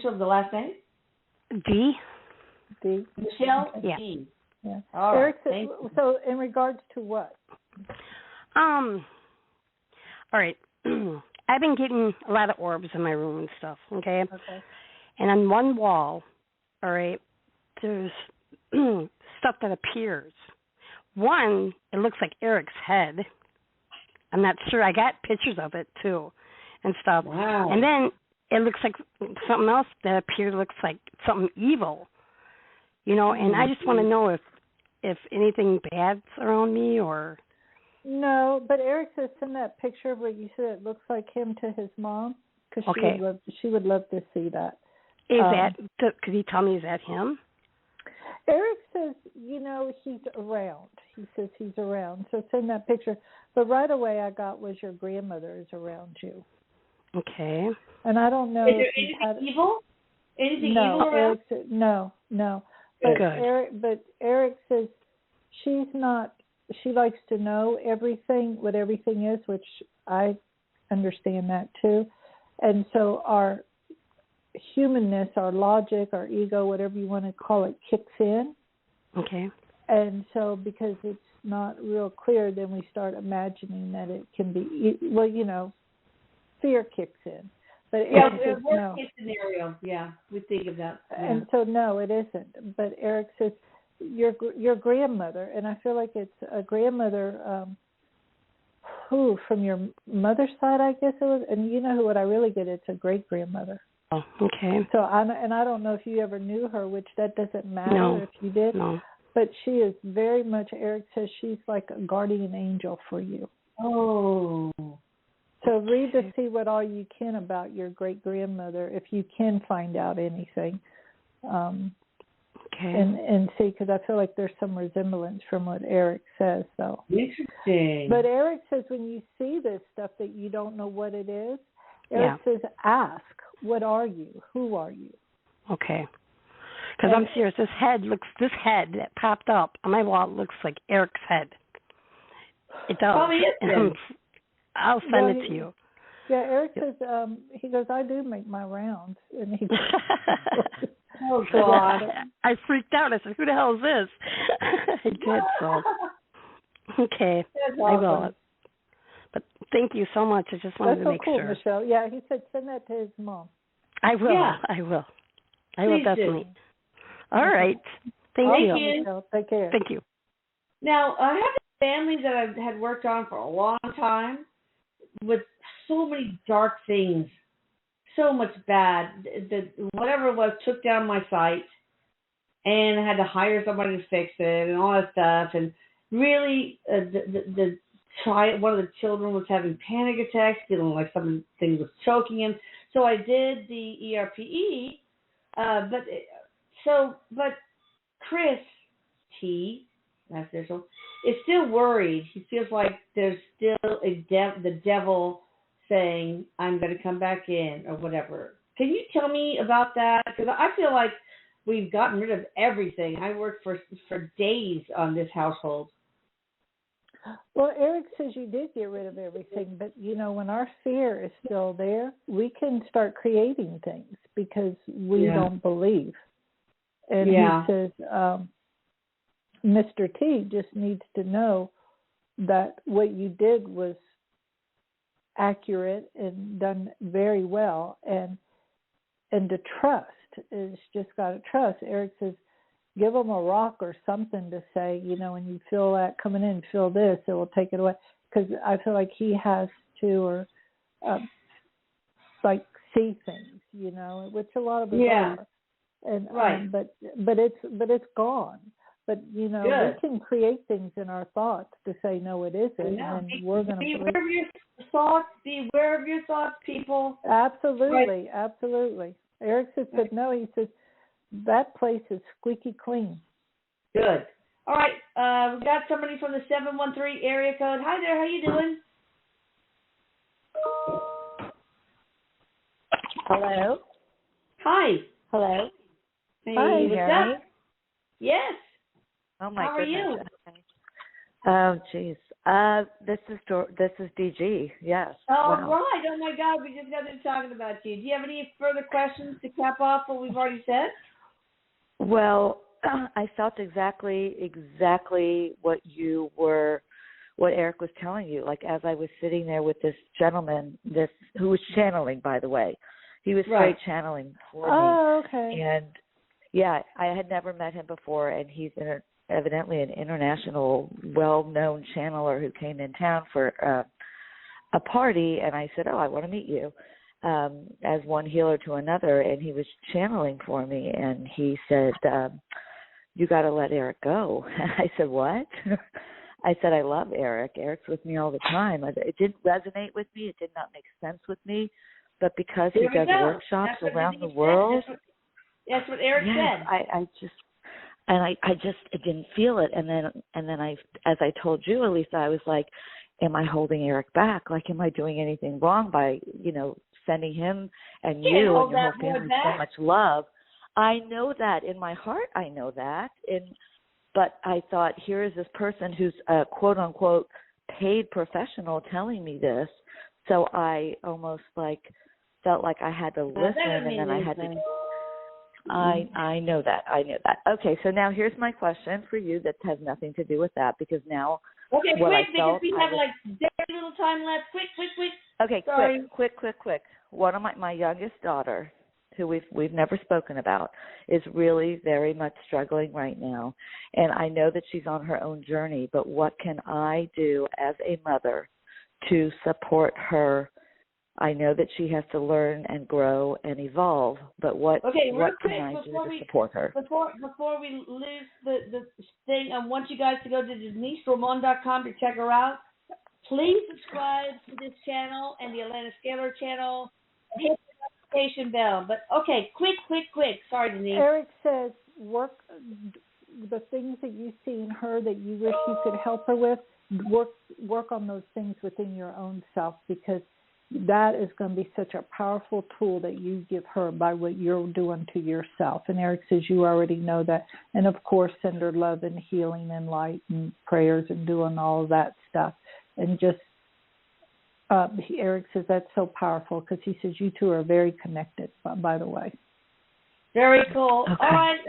of the last name? D. Michelle? Yeah. D. Yeah. All Erik, right. So in regards to what? All right. I've been getting a lot of orbs in my room and stuff, okay? And on one wall, all right, there's stuff that appears. One, it looks like Erik's head. I'm not sure. I got pictures of it, too, and stuff. Wow. And then it looks like something else that appears looks like something evil. You know, and I just want to know if anything bad's around me or... No, but Erik says send that picture where you said it looks like him to his mom because she would love to see that. Could he tell me, is that him? Erik says, he's around. He says he's around. So send that picture. But right away I got was your grandmother is around you. Okay. And I don't know is there anything evil? Anything evil around? Erik said, no. But Erik says she's not. She likes to know what everything is, which I understand that too. And so our humanness, our logic, our ego, whatever you want to call it, kicks in. Okay. And so because it's not real clear, then we start imagining that it can be. Fear kicks in. But worst case scenario, we think of that. Yeah. And so no, it isn't. But Erik says your grandmother, and I feel like it's a grandmother from your mother's side, I guess it was. And you know what I really get? It's a great grandmother. Oh, okay. So I don't know if you ever knew her, which that doesn't matter if you did. No. But she is very much. Erik says she's like a guardian angel for you. Oh. So read to see what all you can about your great-grandmother, if you can find out anything. And see, because I feel like there's some resemblance from what Erik says. So interesting. But Erik says when you see this stuff that you don't know what it is, Erik says ask, what are you? Who are you? Okay. Because I'm serious. This head that popped up on my wall looks like Erik's head. It does. Probably is. I'll send it to you. Yeah, Erik says, he goes, I do make my rounds. And he goes, oh, God. I freaked out. I said, who the hell is this? I did, so. Okay, That's I will. awesome. But thank you so much. I just wanted to make cool, sure. Michelle. Yeah, he said send that to his mom. I will. Yeah. I will. I Please will definitely. do. All right. Thank you. Michelle. Take care. Thank you. Now, I have a family that I've had worked on for a long time with so many dark things, so much bad. Whatever it was took down my site, and I had to hire somebody to fix it and all that stuff. And really, one of the children was having panic attacks, feeling like something was choking him. So I did the ERPE, but Chris T, that's initial, is still worried. He feels like there's still the devil saying, I'm going to come back in or whatever. Can you tell me about that? Because I feel like we've gotten rid of everything. I worked for days on this household. Well, Erik says you did get rid of everything, but, when our fear is still there, we can start creating things because we don't believe. And he says, Mr. T just needs to know that what you did was accurate and done very well, and to trust is just got to trust. Erik says, give them a rock or something to say, when you feel that coming in, feel this, it will take it away. Because I feel like he has to, see things, which a lot of us are. And right. But it's gone. But we can create things in our thoughts to say no, it isn't, and we're going to beware of your thoughts. Beware of your thoughts, people. Absolutely, right. Absolutely. Erik says, but no, he says that place is squeaky clean. Good. All right, we got somebody from the 713 area code. Hi there. How you doing? Hello. Hi. Hello. Hey, Hi, what's up? Yes. Oh my How goodness. Are you? Oh jeez. This is DG. Yes. Oh wow. right. Oh my God. We just got to talking about you. Do you have any further questions to cap off what we've already said? Well, I felt exactly what Erik was telling you. Like as I was sitting there with this gentleman, who was channeling, by the way, he was straight channeling for me. Oh, okay. And yeah, I had never met him before, and he's evidently an international, well-known channeler who came in town for a party, and I said, I want to meet you, as one healer to another, and he was channeling for me, and he said, you got to let Erik go. I said, what? I said, I love Erik. Erik's with me all the time. It didn't resonate with me. It did not make sense with me, but because he does workshops around the world. That's what Erik said. I didn't feel it, and then I, as I told you, Elisa, I was like, am I holding Erik back? Like, am I doing anything wrong by sending him and you and your whole family so much love? I know that in my heart. I know that, but I thought, here is this person who's a quote unquote paid professional telling me this, so I almost felt like I had to listen, and then I had to. I know that. Okay, so now here's my question for you that has nothing to do with that, because now what I felt, because we have very little time left. Quick. Okay, sorry. Quick. One of my youngest daughter, who we've never spoken about, is really very much struggling right now, and I know that she's on her own journey. But what can I do as a mother to support her? I know that she has to learn and grow and evolve, but what can I do to support her? Before we lose the thing, I want you guys to go to DeniseRamon.com to check her out. Please subscribe to this channel and the Atlanta Scalar channel. Hit the notification bell. But okay, quick. Sorry, Denise. Erik says work the things that you see in her that you wish you could help her with. Work on those things within your own self, because that is going to be such a powerful tool that you give her by what you're doing to yourself. And Erik says you already know that. And, of course, send her love and healing and light and prayers and doing all of that stuff. And just Erik says that's so powerful because he says you two are very connected, by the way. Very cool. Okay. All right,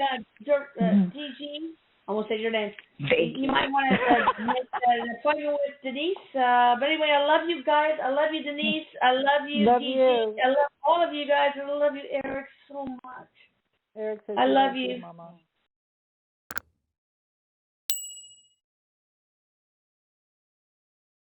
DG, I won't say your name. You might want to make an appointment with Denise. But anyway, I love you guys. I love you, Denise. I love you, DG. You. I love all of you guys. And I love you, Erik, so much. Erik says I love you. Mama.